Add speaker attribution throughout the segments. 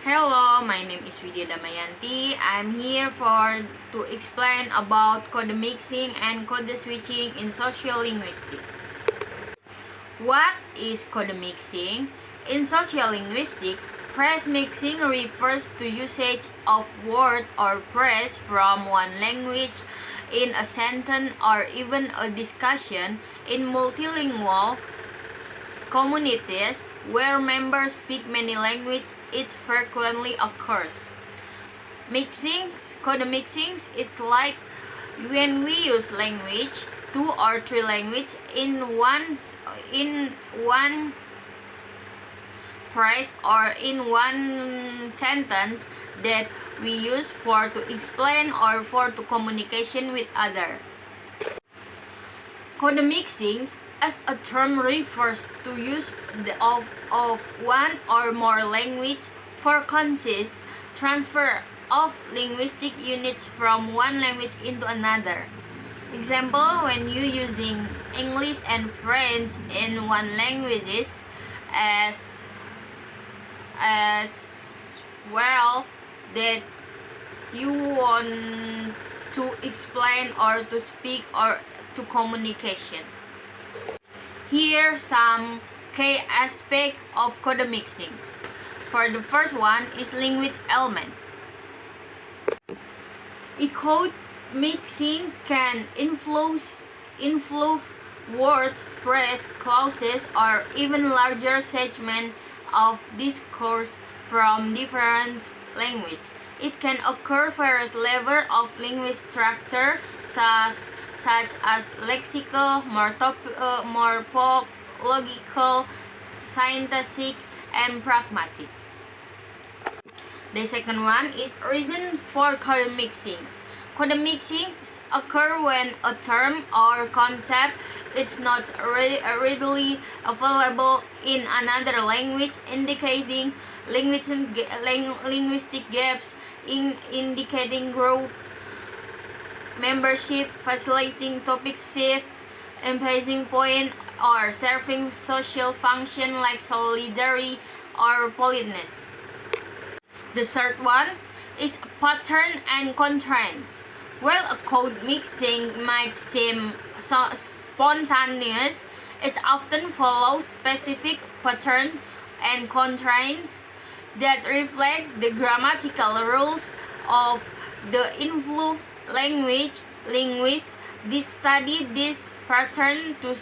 Speaker 1: Hello, my name is Widia Damayanti. I'm here to explain about code mixing and code switching in sociolinguistics. What is code mixing? In sociolinguistics, phrase mixing refers to usage of word or phrase from one language in a sentence or even a discussion in multilingual communities where members speak many languages. It frequently occurs. Code mixing is like when we use language, 2 or 3 language in one phrase or in one sentence that we use to explain or to communication with other. Code mixing as a term refers to use of one or more language for conscious transfer of linguistic units from one language into another. Example, when you using English and French in one languages as well that you want to explain or to speak or to communication. Here some key aspects of code mixing. For the first one is language element. Code mixing can influence words, phrase, clauses, or even larger segments of discourse from different languages. It can occur various levels of linguistic structure, such as lexical, morphological, syntactic, and pragmatic. The second one is reason for code mixing. Code mixing occur when a term or concept is not readily available in another language, indicating linguistic gaps, indicating group membership, facilitating topic shift, emphasizing point, or serving social function like solidarity or politeness. The third one is pattern and constraints. While a code mixing might seem spontaneous, it often follows specific patterns and constraints that reflect the grammatical rules of the influenced language. Linguists study this pattern to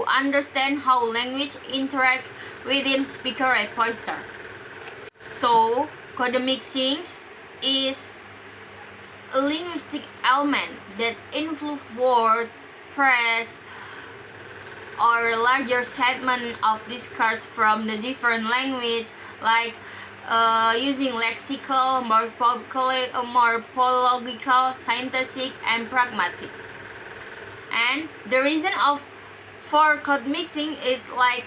Speaker 1: understand how language interact within speaker repertoire. So, code mixing is a linguistic element that influence word, phrase, or larger segment of discourse from the different language, like using lexical, morphological, syntactic, and pragmatic. And the reason for code mixing is like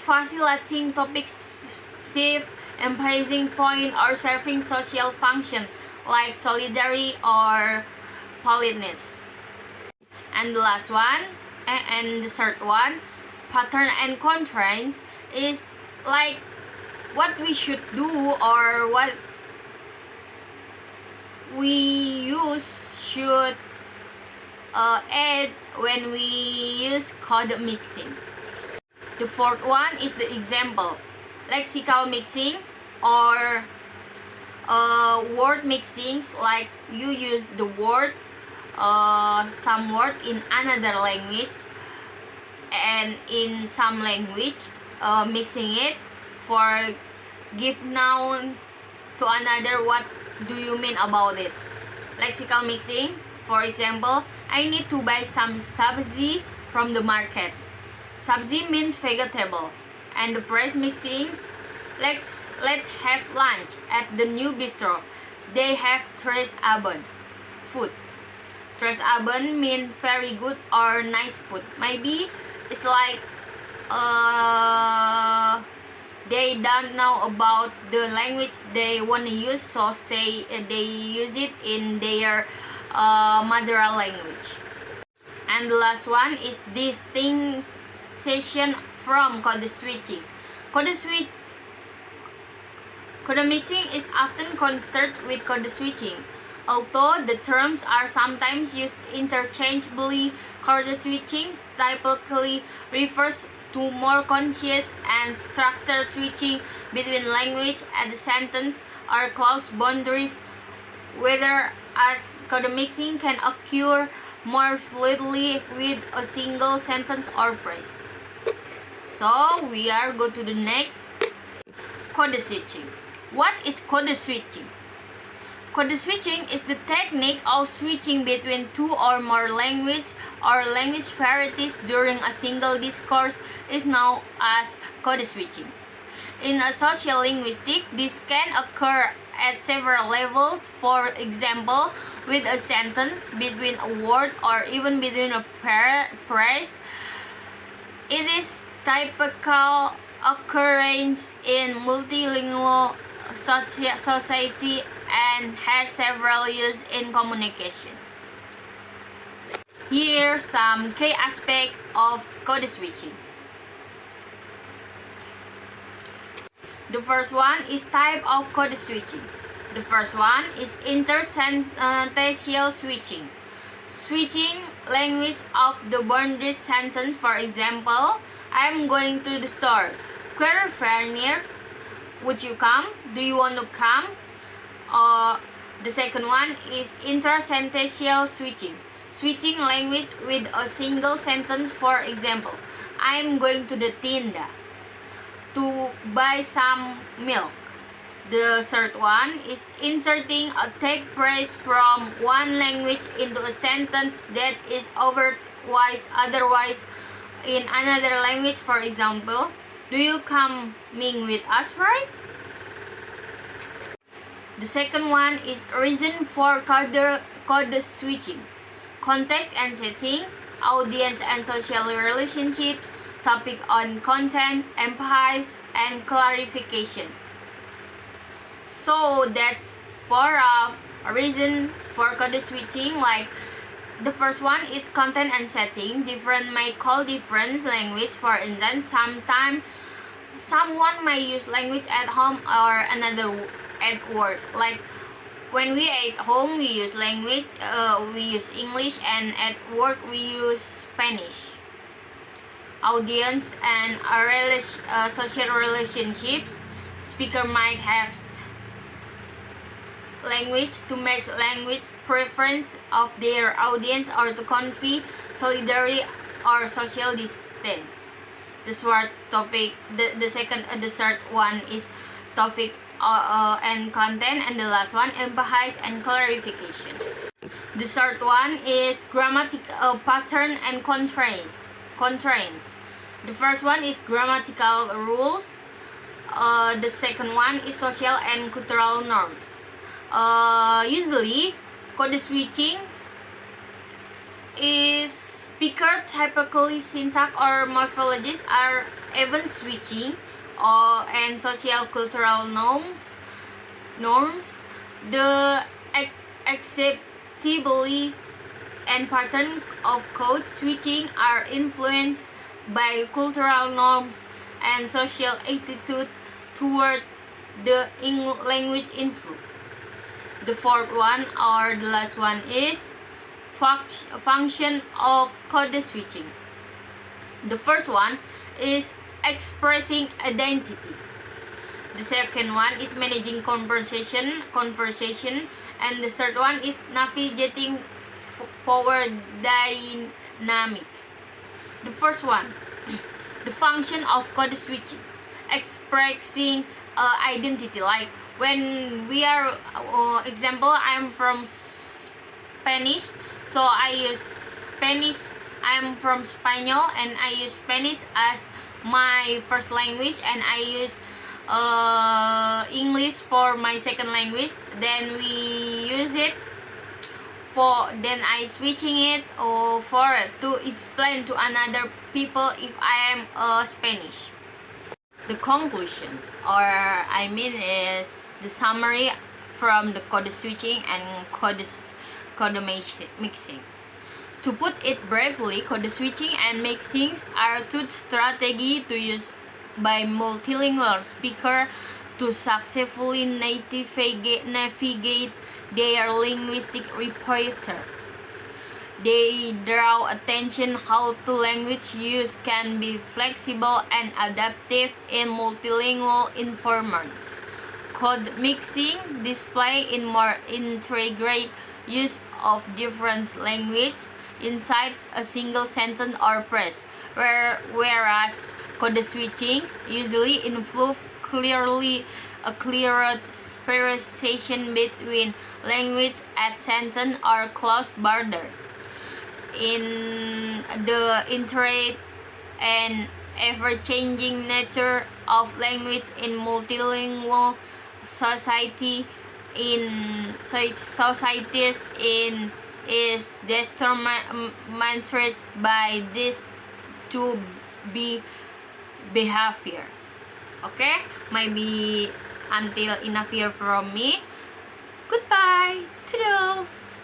Speaker 1: facilitating topic shift, emphasizing point, or serving social function like solidarity or politeness. And the last one, and the third one, pattern and constraints, is like what we should do or what we should add when we use code mixing. The fourth one is the example, lexical mixing or word mixings, like you use the word some word in another language and in some language mixing it for give noun to another. What do you mean about it? Lexical mixing, for example, I need to buy some sabzi from the market. Sabzi means vegetable. And the price mixings, let's have lunch at the new bistro. They have tres abon, food. Tres abon means very good or nice food. Maybe it's like they don't know about the language they want to use, so say they use it in their mother language. And the last one is distinction from code switching. Code mixing is often considered with code switching. Although the terms are sometimes used interchangeably, code switching typically refers to more conscious and structured switching between language and sentence or clause boundaries, whereas code mixing can occur more fluidly with a single sentence or phrase. So we are go to the next, code switching. What is code switching? Code switching is the technique of switching between two or more language or language varieties during a single discourse is known as code switching. In a social linguistics, this can occur at several levels, for example, with a sentence, between a word, or even between a phrase. It is typical occurrence in multilingual society and has several uses in communication. Here are some key aspects of code switching. The first one is type of code switching. The first one is intersentential switching. Switching language of the boundary sentence. For example, I am going to the store. Query very near. Would you come? Do you want to come? The second one is intersentential switching. Switching language with a single sentence. For example, I am going to the tienda to buy some milk. The third one is inserting a tag phrase from one language into a sentence that is otherwise in another language. For example, do you coming with us, right? The second one is reason for code switching. Context and setting, audience and social relationships, topic on content, emphasis, and clarification. So that's for a reason for code switching. Like the first one is content and setting. Different may call different language. For instance, sometimes someone may use language at home or another at work. Like when we at home we use language, we use English, and at work we use Spanish. Audience and social relationships. Speaker might have language to match language preference of their audience or to convey solidarity or social distance. The third topic, the third one is topic and content, and the last one emphasis and clarification. The third one is grammatical pattern and constraints. The first one is grammatical rules. The second one is social and cultural norms. Usually, code switching is speaker typically syntax or morphologies are event switching and social cultural norms. The acceptability and pattern of code switching are influenced by cultural norms and social attitude toward the language influence. The fourth one or the last one is function of code switching. The first one is expressing identity. The second one is managing conversation, and the third one is navigating power dynamic. The first one, the function of code switching, expressing identity. Like when we are, example, I'm from Spanish, so I use Spanish. I'm from Spanish, and I use Spanish as my first language, and I use English for my second language. Then we use it then I switching it to explain to another people if I am Spanish. The conclusion, is the summary from the code switching and code mixing. To put it briefly, code switching and mixing are two strategies to use by multilingual speakers to successfully navigate their linguistic repertoire. They draw attention how to language use can be flexible and adaptive in multilingual environments. Code mixing display in more integrate use of different languages inside a single sentence or phrase, whereas code switching usually involves a clearer separation between language and sentence or close border. In the intricate and ever-changing nature of language in multilingual society in societies in is determined by this to be behavior. Okay, maybe until enough here from me. Goodbye, toodles.